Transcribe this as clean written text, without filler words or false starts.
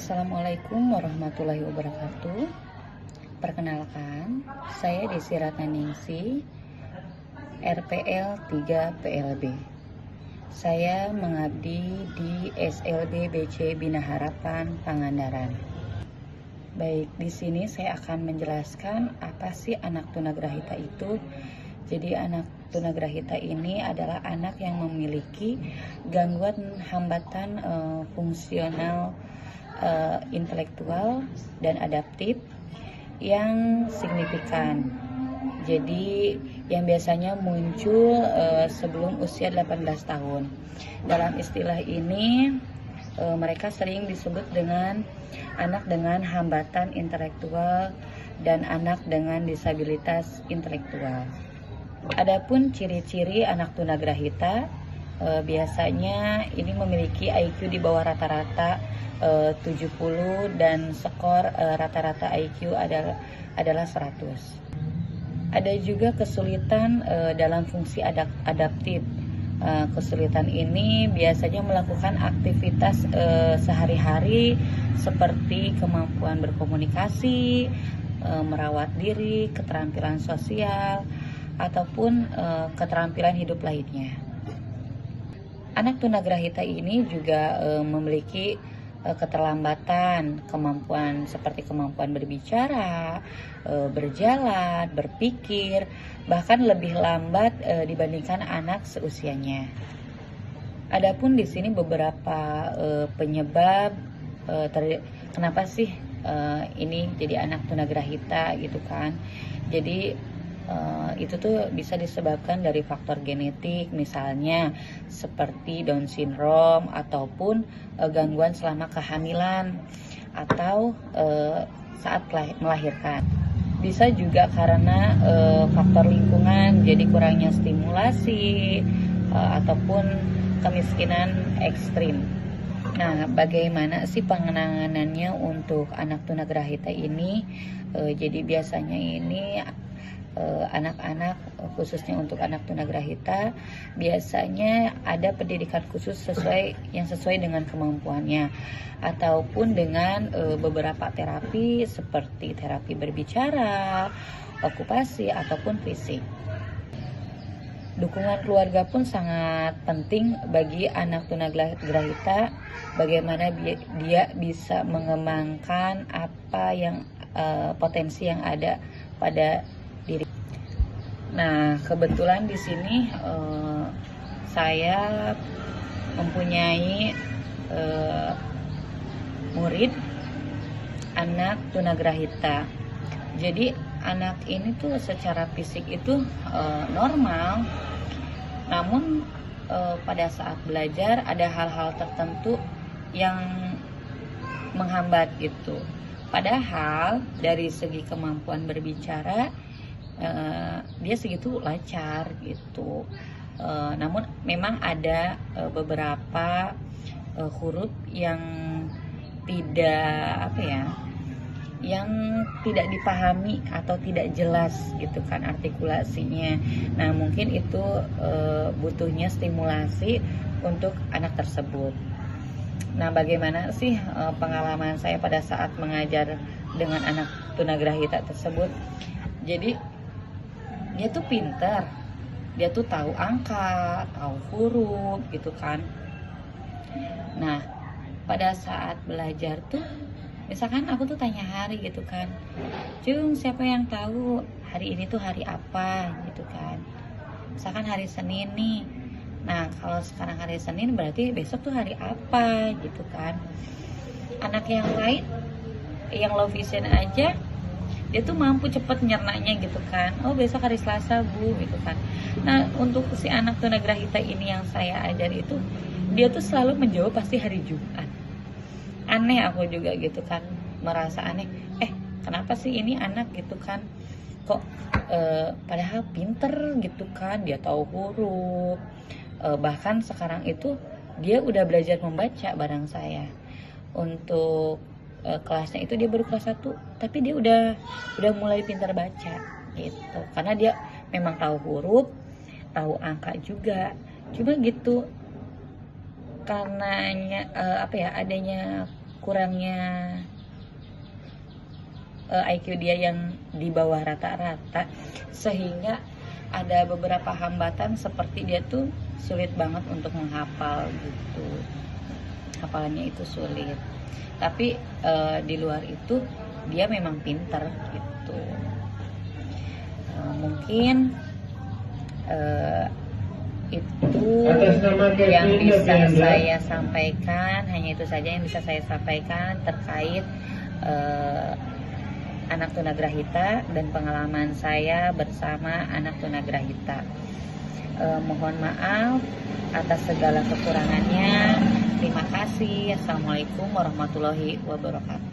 Assalamualaikum warahmatullahi wabarakatuh. Perkenalkan, saya Desi Ratnaningsih, RPL 3 PLB. Saya mengabdi di SLB BC Bina Harapan Pangandaran. Baik, di sini saya akan menjelaskan apa sih anak tunagrahita itu. Jadi anak tunagrahita ini adalah anak yang memiliki gangguan hambatan fungsional intelektual dan adaptif yang signifikan. Jadi yang biasanya muncul sebelum usia 18 tahun. Dalam istilah ini mereka sering disebut dengan anak dengan hambatan intelektual dan anak dengan disabilitas intelektual. Adapun ciri-ciri anak tunagrahita, biasanya ini memiliki IQ di bawah rata-rata 70 dan skor rata-rata IQ adalah 100. Ada juga kesulitan dalam fungsi adaptif. Kesulitan ini biasanya melakukan aktivitas sehari-hari seperti kemampuan berkomunikasi, merawat diri, keterampilan sosial, ataupun keterampilan hidup lainnya. Anak tunagrahita ini juga memiliki keterlambatan kemampuan seperti kemampuan berbicara, berjalan, berpikir, bahkan lebih lambat dibandingkan anak seusianya. Adapun di sini beberapa penyebab kenapa sih ini jadi anak tunagrahita gitu kan. Jadi itu tuh bisa disebabkan dari faktor genetik, misalnya seperti Down syndrome ataupun gangguan selama kehamilan atau saat melahirkan. Bisa juga karena faktor lingkungan, jadi kurangnya stimulasi ataupun kemiskinan ekstrim. Nah, bagaimana sih penanganannya untuk anak tunagrahita ini? Jadi biasanya ini anak-anak, khususnya untuk anak tunagrahita, biasanya ada pendidikan khusus sesuai dengan kemampuannya, ataupun dengan beberapa terapi seperti terapi berbicara, okupasi, ataupun fisik. Dukungan keluarga pun sangat penting bagi anak tunagrahita, bagaimana dia bisa mengembangkan apa yang potensi yang ada pada diri. Nah, kebetulan di sini saya mempunyai murid anak tunagrahita. Jadi anak ini tuh secara fisik itu normal, namun pada saat belajar ada hal-hal tertentu yang menghambat gitu. Padahal dari segi kemampuan berbicara dia segitu lancar gitu, namun memang ada beberapa huruf yang yang tidak dipahami atau tidak jelas gitu kan artikulasinya. Nah, mungkin itu butuhnya stimulasi untuk anak tersebut. Nah, bagaimana sih pengalaman saya pada saat mengajar dengan anak tunagrahita tersebut? Jadi dia tuh pintar, dia tuh tahu angka, tahu huruf gitu kan. Nah, pada saat belajar tuh, misalkan aku tuh tanya hari gitu kan, Cung, siapa yang tahu hari ini tuh hari apa gitu kan. Misalkan hari Senin nih, nah kalau sekarang hari Senin berarti besok tuh hari apa gitu kan. Anak yang lain, yang low vision aja, dia tuh mampu cepet nyernanya gitu kan. Oh, besok hari Selasa Bu gitu kan. Nah, untuk si anak tunagrahita ini yang saya ajar itu, dia tuh selalu menjawab pasti hari Jumat. Aneh, aku juga gitu kan, merasa aneh. Kenapa sih ini anak gitu kan, kok padahal pinter gitu kan, dia tahu huruf, bahkan sekarang itu dia udah belajar membaca bareng saya. Untuk kelasnya itu dia baru kelas 1, tapi dia udah mulai pintar baca gitu, karena dia memang tahu huruf, tahu angka juga. Cuma gitu, karenanya adanya kurangnya IQ dia yang di bawah rata-rata, sehingga ada beberapa hambatan seperti dia tuh sulit banget untuk menghafal gitu, hafalannya itu sulit. Tapi di luar itu dia memang pinter gitu. Mungkin itu yang bisa saya sampaikan, hanya itu saja yang bisa saya sampaikan terkait anak tunagrahita dan pengalaman saya bersama anak tunagrahita. Mohon maaf atas segala kekurangannya. Terima kasih. Assalamualaikum warahmatullahi wabarakatuh.